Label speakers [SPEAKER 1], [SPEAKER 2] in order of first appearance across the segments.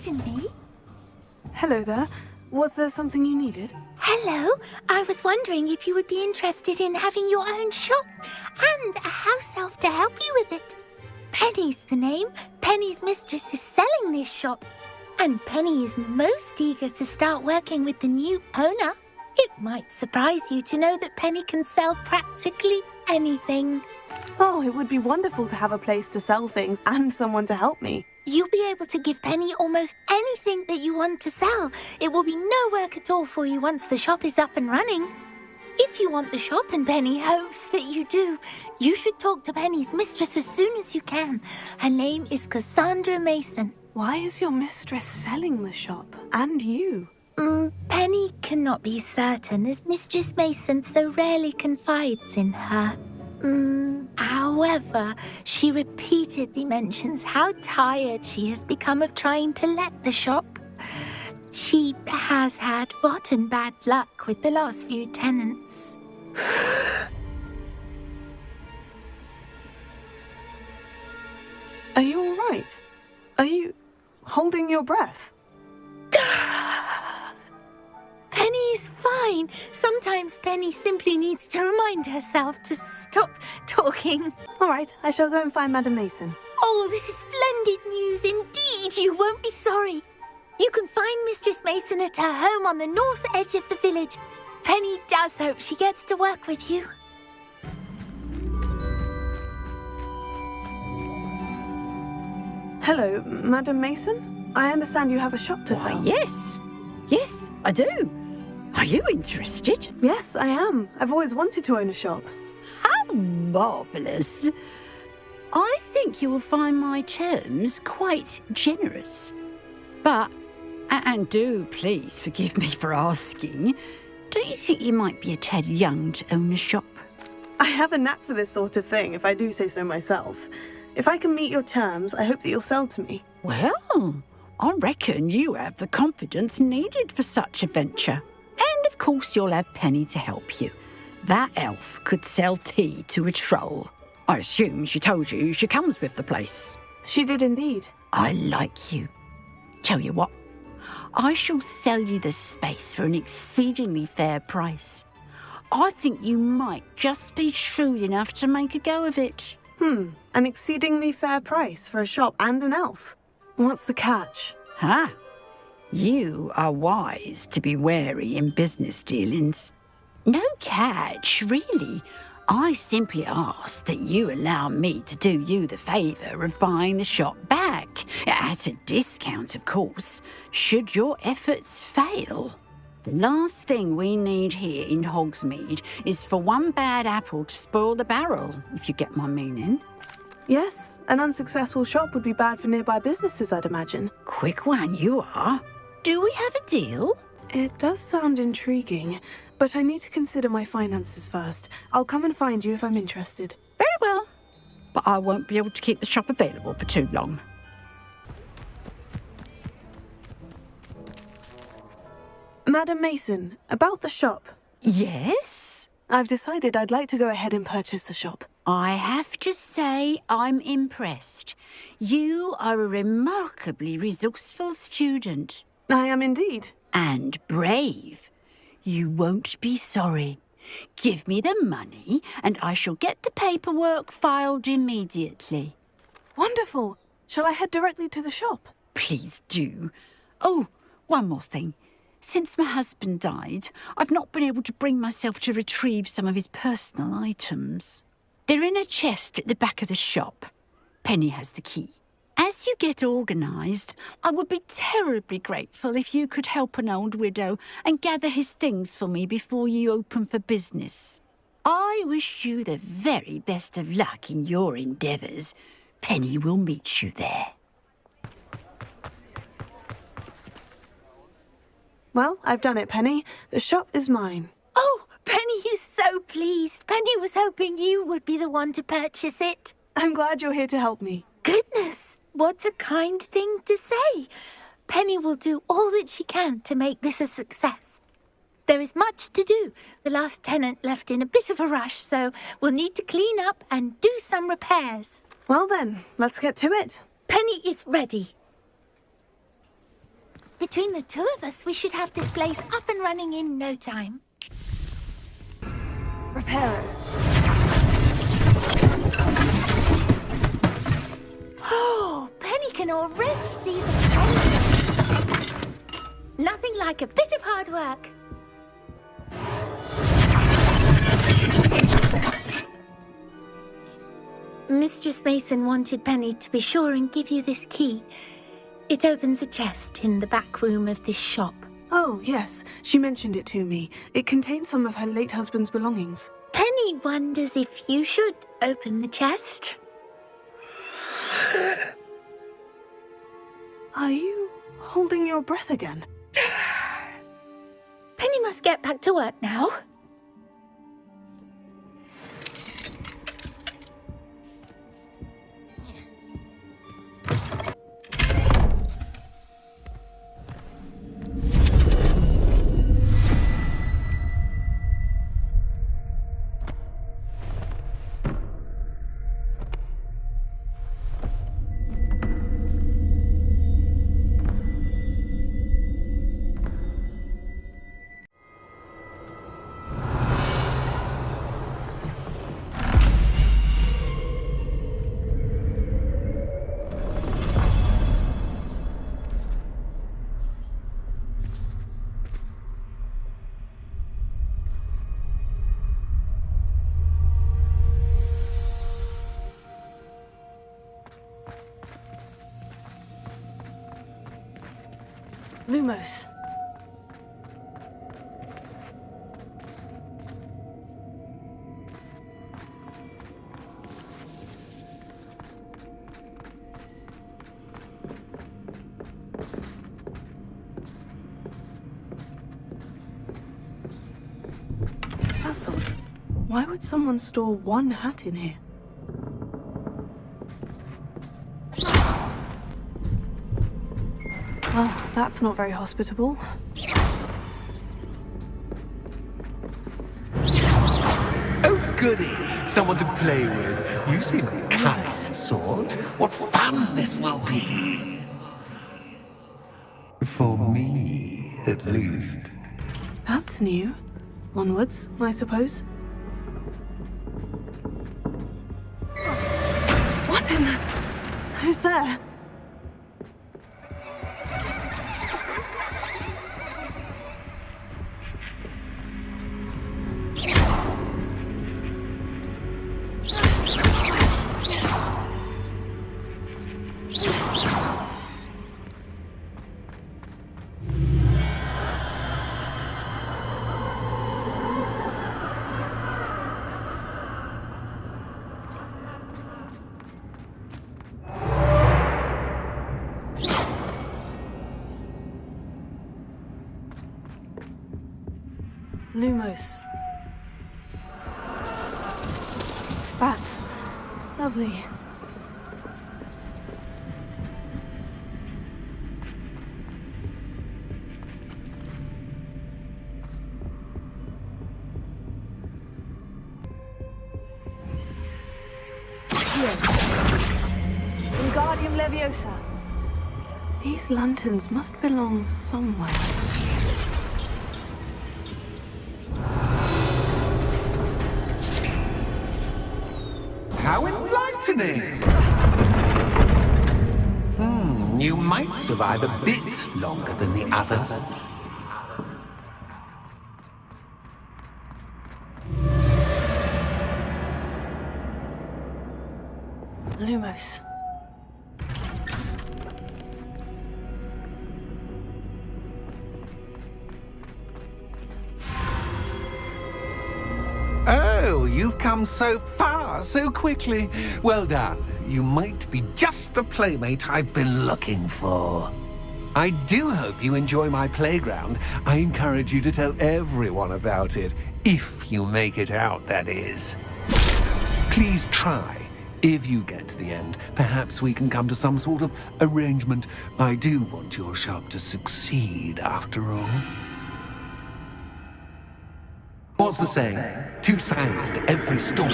[SPEAKER 1] pardon me?
[SPEAKER 2] Hello there. Was there something you needed?
[SPEAKER 1] Hello. I was wondering if you would be interested in having your own shop and a house elf to help you with it. Penny's the name. Penny's mistress is selling this shop. And Penny is most eager to start working with the new owner. It might surprise you to know that Penny can sell practically anything.
[SPEAKER 2] Oh, it would be wonderful to have a place to sell things and someone to help me.
[SPEAKER 1] You'll be able to give Penny almost anything that you want to sell. It will be no work at all for you once the shop is up and running. If you want the shop, and Penny hopes that you do, you should talk to Penny's mistress as soon as you can. Her name is Cassandra Mason.
[SPEAKER 2] Why is your mistress selling the shop? And you?
[SPEAKER 1] Penny cannot be certain, as Mistress Mason so rarely confides in her. However, she repeatedly mentions how tired she has become of trying to let the shop. She has had rotten bad luck with the last few tenants.
[SPEAKER 2] Are you all right? Are you holding your breath?
[SPEAKER 1] Penny's fine. Sometimes Penny simply needs to remind herself to stop talking.
[SPEAKER 2] All right, I shall go and find Madam Mason.
[SPEAKER 1] Oh, this is splendid news indeed. You won't be sorry. You can find Mistress Mason at her home on the north edge of the village. Penny does hope she gets to work with you.
[SPEAKER 2] Hello, Madam Mason? I understand you have a shop to sell.
[SPEAKER 3] Why, yes. Yes, I do. Are you interested?
[SPEAKER 2] Yes, I am. I've always wanted to own a shop.
[SPEAKER 3] How marvellous. I think you will find my terms quite generous. But, and do please forgive me for asking, don't you think you might be a tad young to own a shop?
[SPEAKER 2] I have a knack for this sort of thing, if I do say so myself. If I can meet your terms, I hope that you'll sell to me.
[SPEAKER 3] Well, I reckon you have the confidence needed for such a venture. And of course you'll have Penny to help you. That elf could sell tea to a troll. I assume she told you she comes with the place.
[SPEAKER 2] She did indeed.
[SPEAKER 3] I like you. Tell you what, I shall sell you the space for an exceedingly fair price. I think you might just be shrewd enough to make a go of it.
[SPEAKER 2] An exceedingly fair price for a shop and an elf. What's the catch?
[SPEAKER 3] Huh? You are wise to be wary in business dealings. No catch, really. I simply ask that you allow me to do you the favour of buying the shop back. At a discount, of course, should your efforts fail. The last thing we need here in Hogsmeade is for one bad apple to spoil the barrel, if you get my meaning.
[SPEAKER 2] Yes, an unsuccessful shop would be bad for nearby businesses, I'd imagine.
[SPEAKER 3] Quick one you are. Do we have a deal?
[SPEAKER 2] It does sound intriguing, but I need to consider my finances first. I'll come and find you if I'm interested.
[SPEAKER 3] Very well. But I won't be able to keep the shop available for too long.
[SPEAKER 2] Madam Mason, about the shop.
[SPEAKER 3] Yes?
[SPEAKER 2] I've decided I'd like to go ahead and purchase the shop.
[SPEAKER 3] I have to say I'm impressed. You are a remarkably resourceful student.
[SPEAKER 2] I am indeed.
[SPEAKER 3] And brave. You won't be sorry. Give me the money and I shall get the paperwork filed immediately.
[SPEAKER 2] Wonderful. Shall I head directly to the shop?
[SPEAKER 3] Please do. Oh, one more thing. Since my husband died, I've not been able to bring myself to retrieve some of his personal items. They're in a chest at the back of the shop. Penny has the key. As you get organised, I would be terribly grateful if you could help an old widow and gather his things for me before you open for business. I wish you the very best of luck in your endeavours. Penny will meet you there.
[SPEAKER 2] Well, I've done it, Penny. The shop is mine.
[SPEAKER 1] Oh, Penny is so pleased. Penny was hoping you would be the one to purchase it.
[SPEAKER 2] I'm glad you're here to help me.
[SPEAKER 1] Goodness, what a kind thing to say. Penny will do all that she can to make this a success. There is much to do. The last tenant left in a bit of a rush, so we'll need to clean up and do some repairs.
[SPEAKER 2] Well then, let's get to it.
[SPEAKER 1] Penny is ready. Between the two of us, we should have this place up and running in no time.
[SPEAKER 2] Reparo.
[SPEAKER 1] Oh, Penny can already see the paint. Nothing like a bit of hard work. Mistress Mason wanted Penny to be sure and give you this key. It opens a chest in the back room of this shop.
[SPEAKER 2] Oh, yes. She mentioned it to me. It contains some of her late husband's belongings.
[SPEAKER 1] Penny wonders if you should open the chest.
[SPEAKER 2] Are you holding your breath again?
[SPEAKER 1] Penny must get back to work now.
[SPEAKER 2] Lumos. That's odd. Why would someone store one hat in here? Well, that's not very hospitable.
[SPEAKER 4] Oh, goody! Someone to play with. You seem a kind sort. What fun this will be! For me, at least.
[SPEAKER 2] That's new. Onwards, I suppose. What in the... Who's there? Lumos. Bats. Lovely. Here. Wingardium Leviosa. These lanterns must belong somewhere.
[SPEAKER 4] How enlightening! You might survive a bit longer than the others.
[SPEAKER 2] Lumos.
[SPEAKER 4] Oh, you've come so far, so quickly. Well done. You might be just the playmate I've been looking for. I do hope you enjoy my playground. I encourage you to tell everyone about it. If you make it out, that is. Please try. If you get to the end, perhaps we can come to some sort of arrangement. I do want your shop to succeed, after all. What's the saying? Two sides to every story.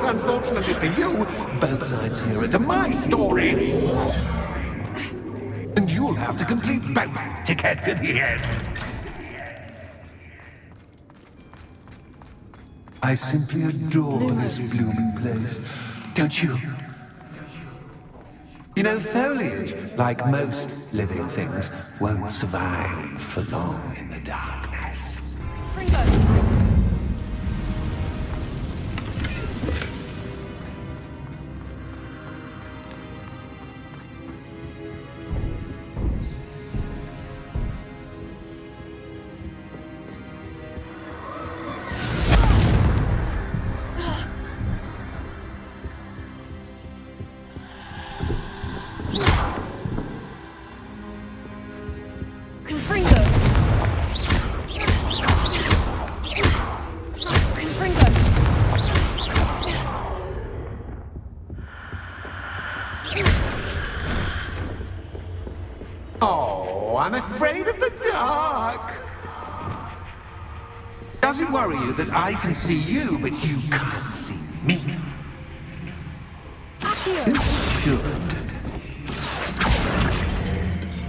[SPEAKER 4] Unfortunately for you, both sides hear it to my story. have to complete both to get to the end. I simply adore this blooming place, don't you? You know, foliage, like most living things, won't survive for long in the darkness. Oh, I'm afraid of the dark. Does it worry you that I can see you, but you can't see me? It should.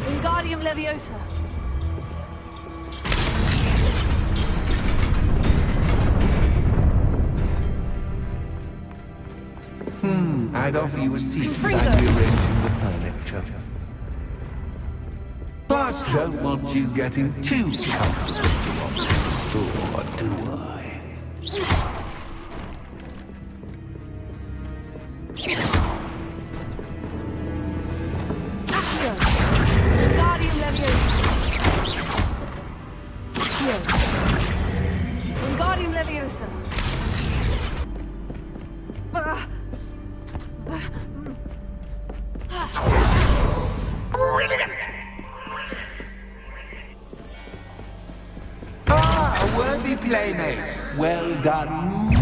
[SPEAKER 5] Wingardium Leviosa.
[SPEAKER 4] I'd offer you a seat, but I'm rearranging the furniture. Plus, don't want you getting too comfortable on the store, do I?
[SPEAKER 5] Wingardium Leviosa. Wingardium Leviosa.
[SPEAKER 4] Brilliant! Ah, a worthy playmate. Well done, me.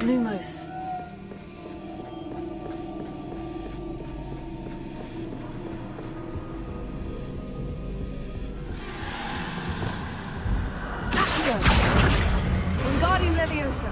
[SPEAKER 5] Lumos. Accio. Wingardium Leviosa.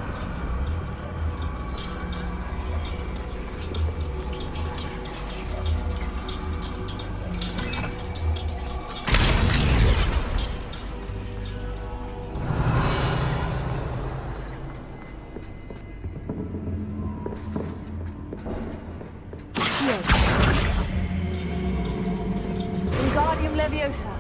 [SPEAKER 5] Wingardium Leviosa.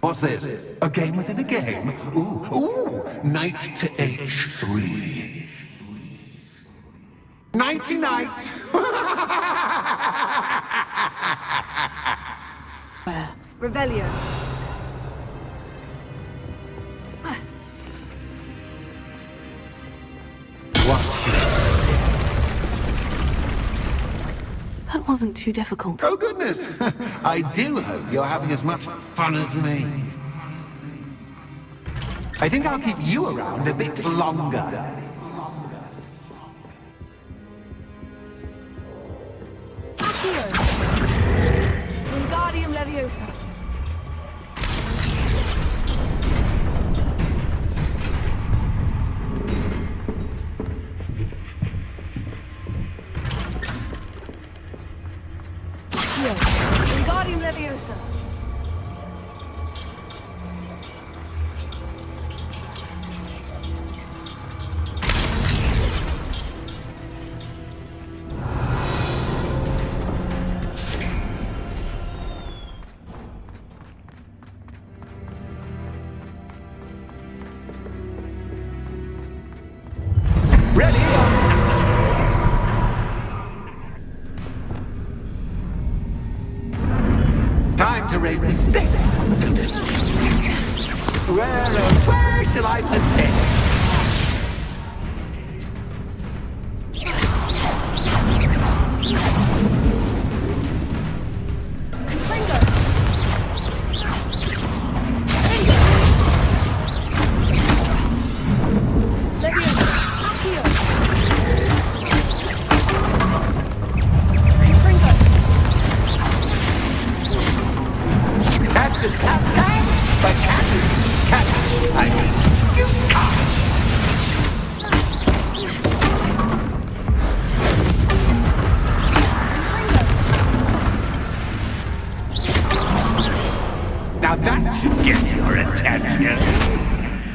[SPEAKER 4] What's this? A game within a game? Ooh, knight to H3. Nighty-night!
[SPEAKER 5] Revelio.
[SPEAKER 4] Watch this.
[SPEAKER 2] That wasn't too difficult.
[SPEAKER 4] Oh, goodness! I do hope you're having as much fun as me. I think I'll keep you around a bit longer. Ready or not. Time to raise the stakes, so to speak. Where shall I put this? Just cat, but cat, I mean, you can't. Now that should get your attention.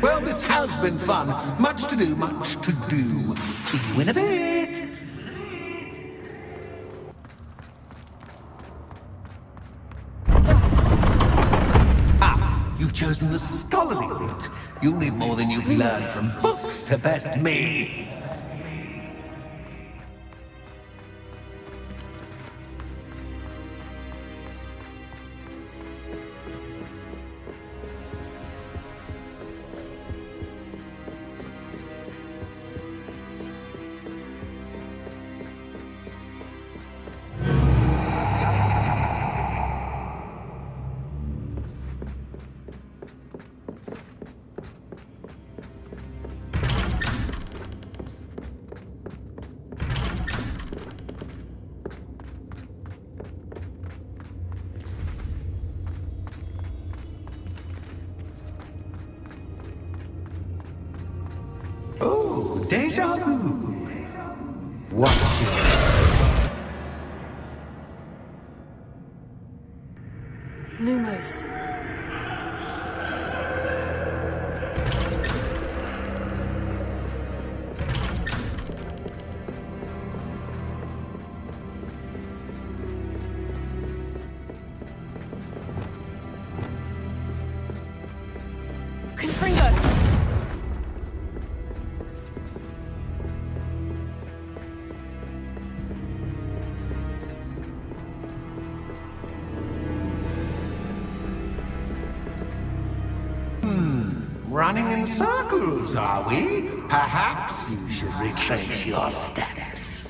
[SPEAKER 4] Well, this has been fun. Much to do, much to do. See you in a bit. You've chosen the scholarly route. You'll need more than you've learned from books to best me. Oh, déjà vu. Watch it.
[SPEAKER 5] Lumos. Confringo.
[SPEAKER 4] Running in circles, are we? Perhaps you should retrace your steps.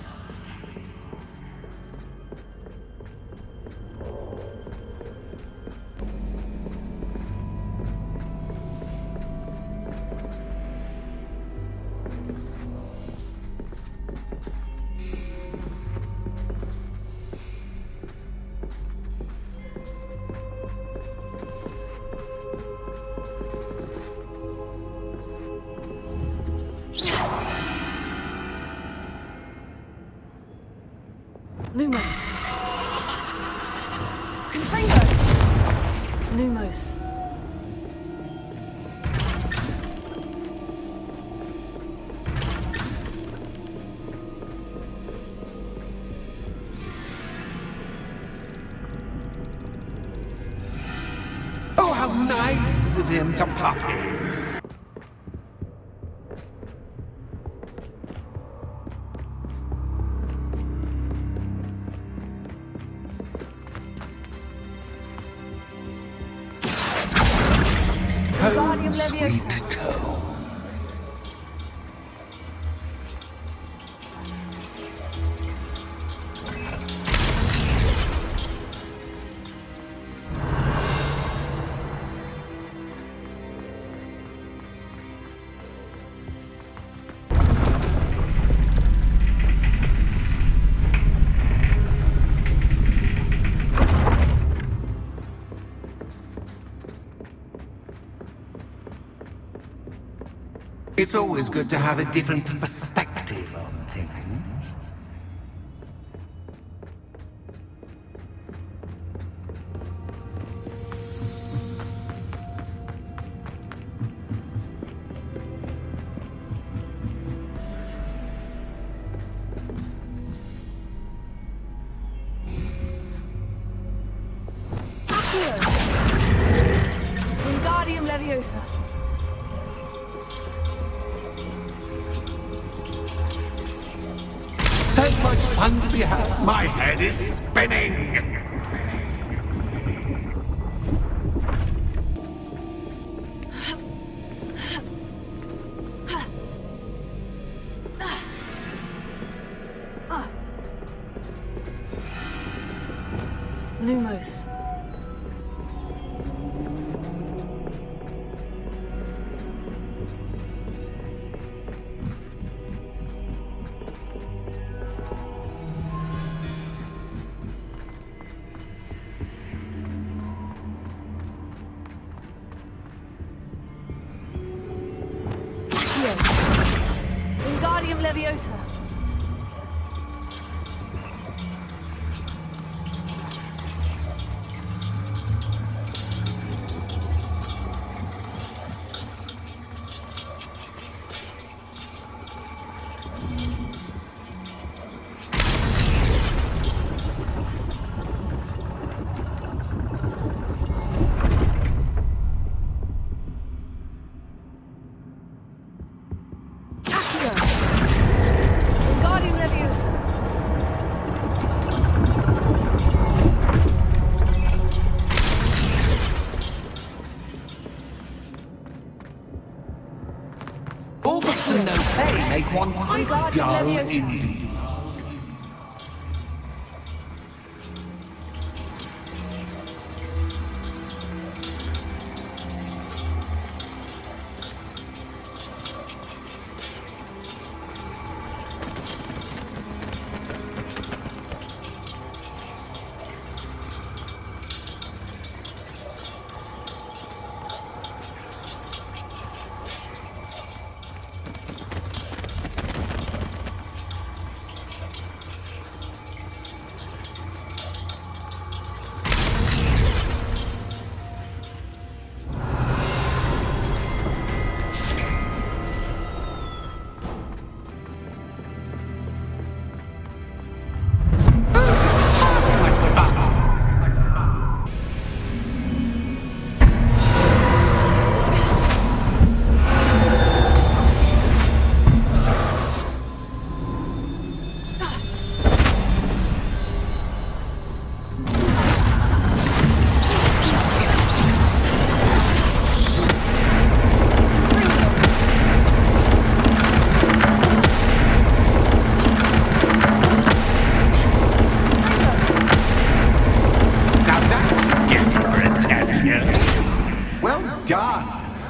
[SPEAKER 5] Lumos. Confringo. Lumos.
[SPEAKER 4] Oh, how nice of him to pop in.
[SPEAKER 5] Wingardium Leviosa.
[SPEAKER 4] Sweet tone. It's always good to have a different perspective on things.
[SPEAKER 5] Accio. Wingardium Leviosa.
[SPEAKER 4] There's much fun to be had. My head is spinning.
[SPEAKER 5] Lumos. Wingardium Leviosa. Wingardium Leviosa.
[SPEAKER 4] All books and no play make one quite dull indeed. Well done.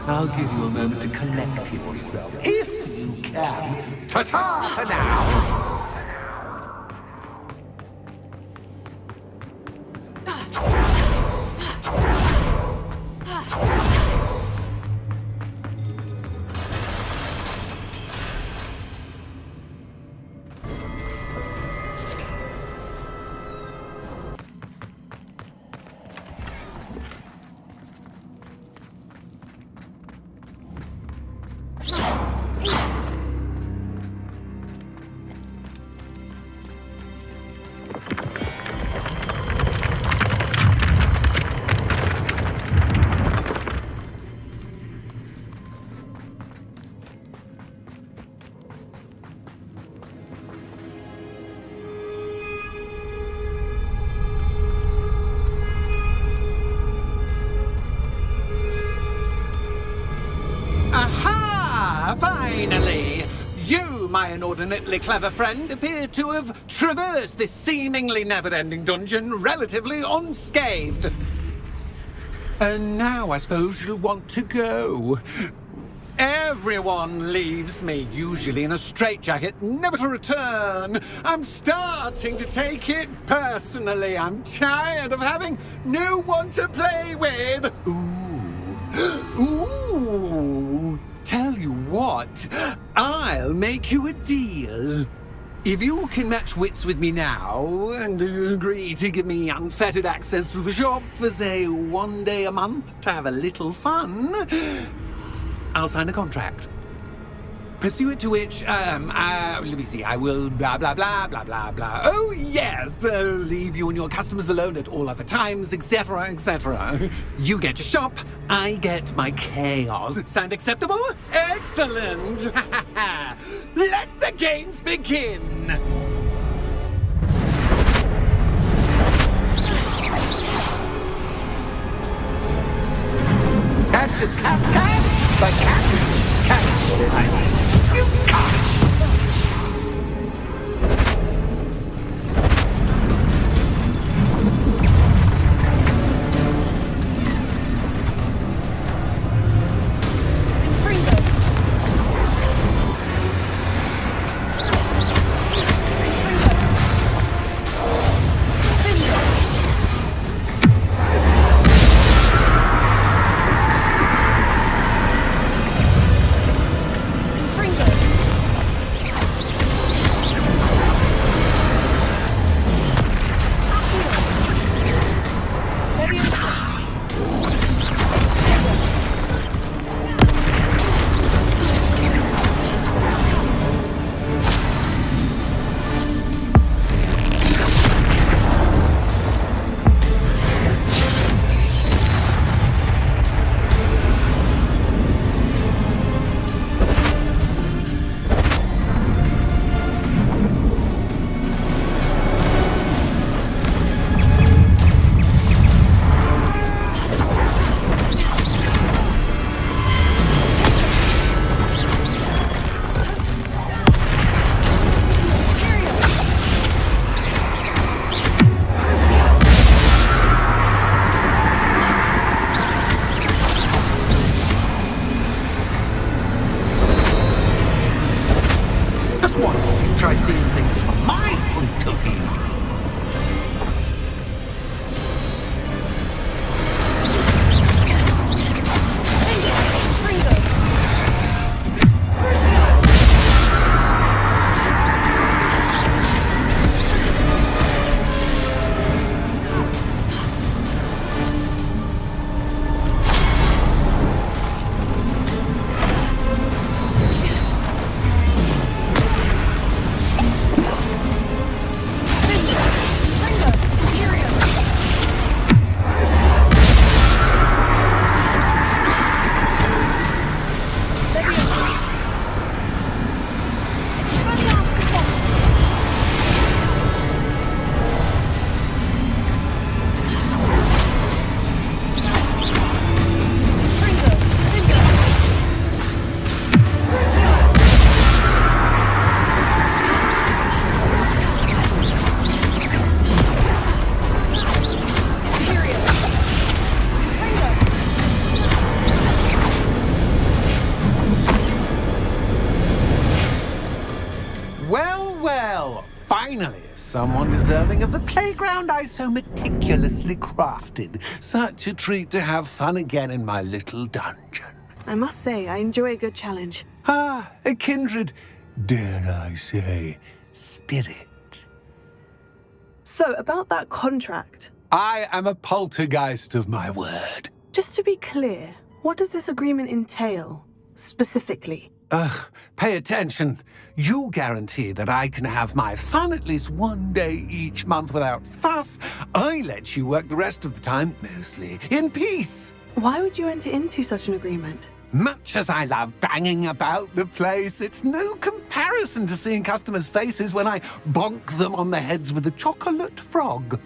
[SPEAKER 4] I'll give you a moment to collect yourself, if you can. Ta-ta for now. Aha! Finally! You, my inordinately clever friend, appear to have traversed this seemingly never-ending dungeon relatively unscathed. And now I suppose you'll want to go. Everyone leaves me, usually in a straitjacket, never to return. I'm starting to take it personally. I'm tired of having no one to play with. Ooh, tell you what, I'll make you a deal. If you can match wits with me now and agree to give me unfettered access through the shop for, say, 1 day a month to have a little fun, I'll sign a contract. Pursuant to which, let me see, I will blah, blah, blah, blah, blah, blah. Oh, yes, leave you and your customers alone at all other times, etc., etc. You get your shop, I get my chaos. Sound acceptable? Excellent! Let the games begin! That's just cat, but cat. You can't. Once, try seeing things from my point of view. Finally, someone deserving of the playground I so meticulously crafted. Such a treat to have fun again in my little dungeon.
[SPEAKER 2] I must say, I enjoy a good challenge.
[SPEAKER 4] Ah, a kindred, dare I say, spirit.
[SPEAKER 2] So, about that contract.
[SPEAKER 4] I am a poltergeist of my word.
[SPEAKER 2] Just to be clear, what does this agreement entail, specifically?
[SPEAKER 4] Pay attention. You guarantee that I can have my fun at least one day each month without fuss. I let you work the rest of the time, mostly in peace.
[SPEAKER 2] Why would you enter into such an agreement?
[SPEAKER 4] Much as I love banging about the place, it's no comparison to seeing customers' faces when I bonk them on the heads with a chocolate frog.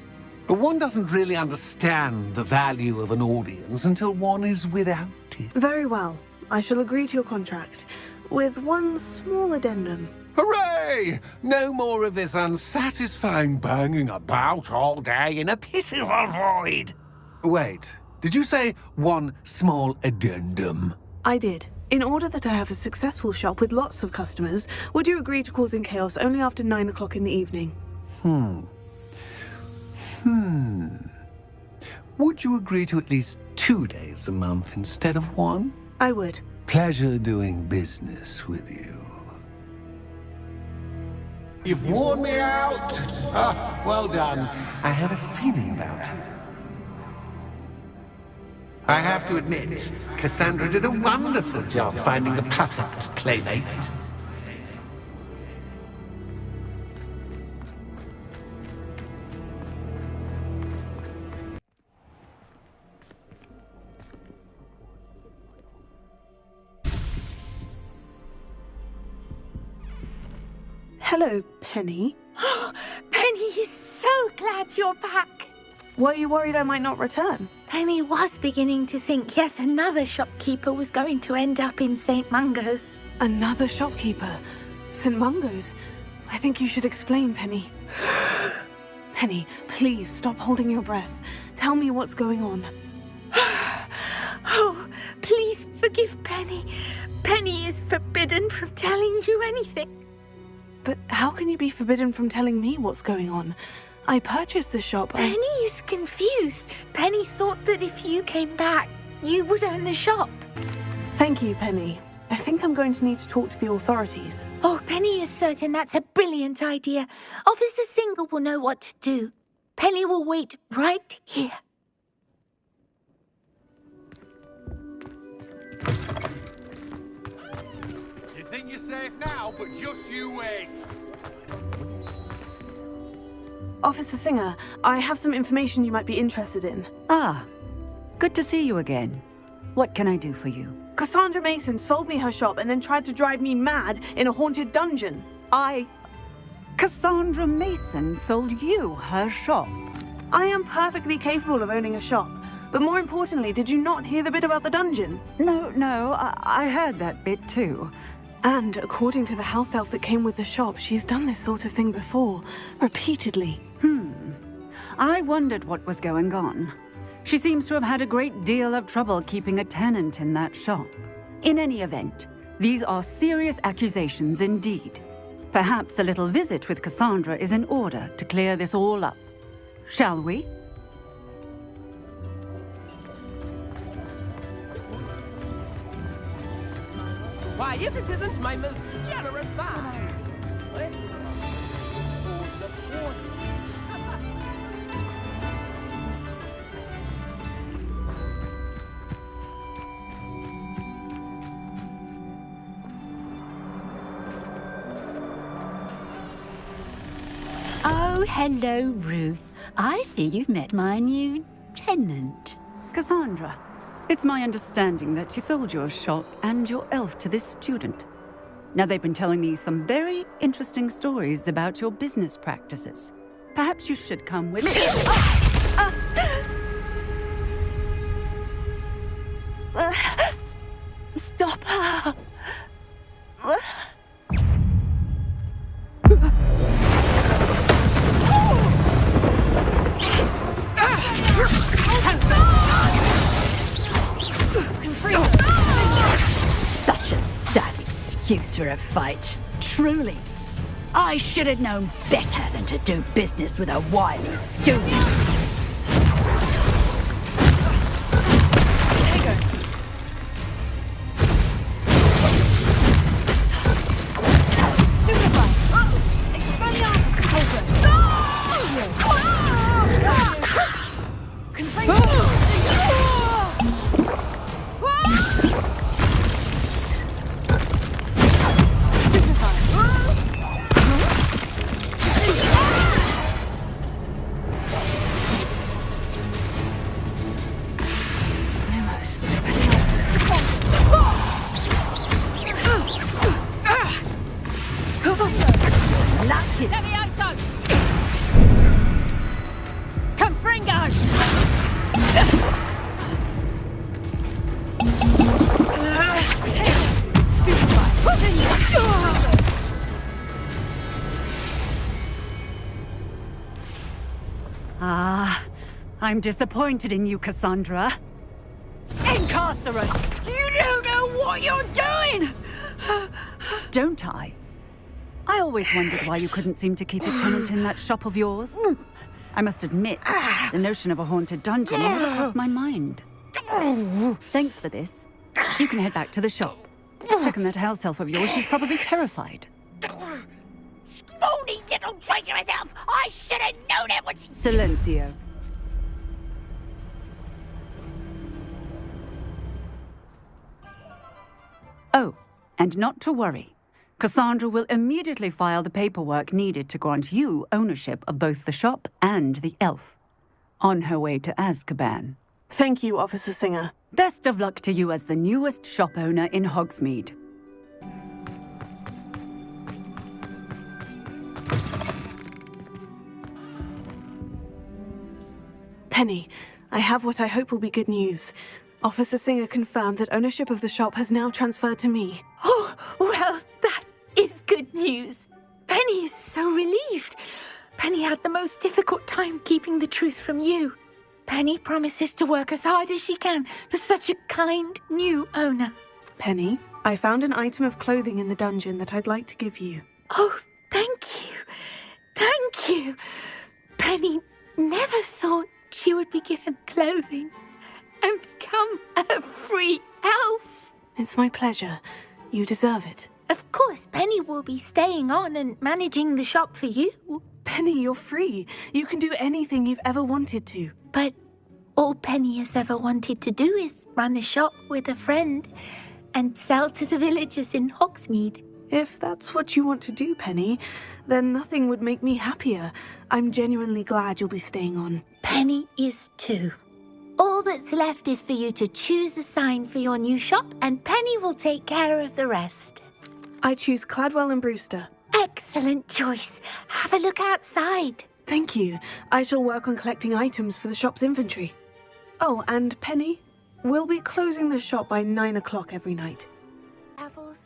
[SPEAKER 4] One doesn't really understand the value of an audience until one is without it.
[SPEAKER 2] Very well. I shall agree to your contract, with one small addendum.
[SPEAKER 4] Hooray! No more of this unsatisfying banging about all day in a pitiful void. Wait, did you say one small addendum?
[SPEAKER 2] I did. In order that I have a successful shop with lots of customers, would you agree to causing chaos only after 9 o'clock in the evening?
[SPEAKER 4] Would you agree to at least 2 days a month instead of one?
[SPEAKER 2] I would.
[SPEAKER 4] Pleasure doing business with you. You've worn me out. Ah, well done. I had a feeling about you. I have to admit, Cassandra did a wonderful job finding the perfect playmate.
[SPEAKER 2] Hello, Penny.
[SPEAKER 1] Penny is so glad you're back.
[SPEAKER 2] Were you worried I might not return?
[SPEAKER 1] Penny Penny was beginning to think yet another shopkeeper was going to end up in St. Mungo's.
[SPEAKER 2] Another shopkeeper? St. Mungo's? I think you should explain, Penny. Penny, please stop holding your breath. Tell me what's going on.
[SPEAKER 1] Oh, please forgive Penny. Penny is forbidden from telling you anything.
[SPEAKER 2] But how can you be forbidden from telling me what's going on? I purchased the shop.
[SPEAKER 1] Penny is confused. Penny thought that if you came back, you would own the shop.
[SPEAKER 2] Thank you, Penny. I think I'm going to need to talk to the authorities.
[SPEAKER 1] Oh, Penny is certain that's a brilliant idea. Officer Singer will know what to do. Penny will wait right here.
[SPEAKER 4] You think you're safe now, but just you wait.
[SPEAKER 2] Officer Singer, I have some information you might be interested in.
[SPEAKER 6] Ah, good to see you again. What can I do for you?
[SPEAKER 2] Cassandra Mason sold me her shop and then tried to drive me mad in a haunted dungeon.
[SPEAKER 6] Cassandra Mason sold you her shop.
[SPEAKER 2] I am perfectly capable of owning a shop. But more importantly, did you not hear the bit about the dungeon?
[SPEAKER 6] No, I heard that bit too.
[SPEAKER 2] And according to the house elf that came with the shop, she's done this sort of thing before, repeatedly.
[SPEAKER 6] I wondered what was going on. She seems to have had a great deal of trouble keeping a tenant in that shop. In any event, these are serious accusations indeed. Perhaps a little visit with Cassandra is in order to clear this all up. Shall we?
[SPEAKER 7] Why, if it isn't my most generous buy.
[SPEAKER 3] Oh, hello, Ruth. I see you've met my new tenant.
[SPEAKER 6] Cassandra, it's my understanding that you sold your shop and your elf to this student. Now, they've been telling me some very interesting stories about your business practices. Perhaps you should come with me.
[SPEAKER 2] Stop her!
[SPEAKER 3] Such a sad excuse for a fight. Truly. I should have known better than to do business with a wily student.
[SPEAKER 6] I'm disappointed in you, Cassandra. Incarcerate!
[SPEAKER 3] You don't know what you're doing!
[SPEAKER 6] Don't I? I always wondered why you couldn't seem to keep a tenant in that shop of yours. I must admit, the notion of a haunted dungeon never crossed my mind. Thanks for this. You can head back to the shop. Check on that house elf of yours. She's probably terrified.
[SPEAKER 1] Scrawny little traitorous elf! I should have known it was...
[SPEAKER 6] Silencio. Oh, and not to worry. Cassandra will immediately file the paperwork needed to grant you ownership of both the shop and the elf. On her way to Azkaban.
[SPEAKER 2] Thank you, Officer Singer.
[SPEAKER 6] Best of luck to you as the newest shop owner in Hogsmeade.
[SPEAKER 2] Penny, I have what I hope will be good news. Officer Singer confirmed that ownership of the shop has now transferred to me.
[SPEAKER 1] Oh, well, that is good news. Penny is so relieved. Penny had the most difficult time keeping the truth from you. Penny promises to work as hard as she can for such a kind new owner.
[SPEAKER 2] Penny, I found an item of clothing in the dungeon that I'd like to give you.
[SPEAKER 1] Oh, thank you. Thank you. Penny never thought she would be given clothing and become a free elf.
[SPEAKER 2] It's my pleasure. You deserve it.
[SPEAKER 1] Of course, Penny will be staying on and managing the shop for you.
[SPEAKER 2] Penny, you're free. You can do anything you've ever wanted to.
[SPEAKER 1] But all Penny has ever wanted to do is run a shop with a friend and sell to the villagers in Hogsmeade.
[SPEAKER 2] If that's what you want to do, Penny, then nothing would make me happier. I'm genuinely glad you'll be staying on.
[SPEAKER 1] Penny is too. All that's left is for you to choose a sign for your new shop, and Penny will take care of the rest.
[SPEAKER 2] I choose Cladwell and Brewster.
[SPEAKER 1] Excellent choice. Have a look outside.
[SPEAKER 2] Thank you. I shall work on collecting items for the shop's inventory. Oh, and Penny, we'll be closing the shop by 9 o'clock every night.
[SPEAKER 1] Travels.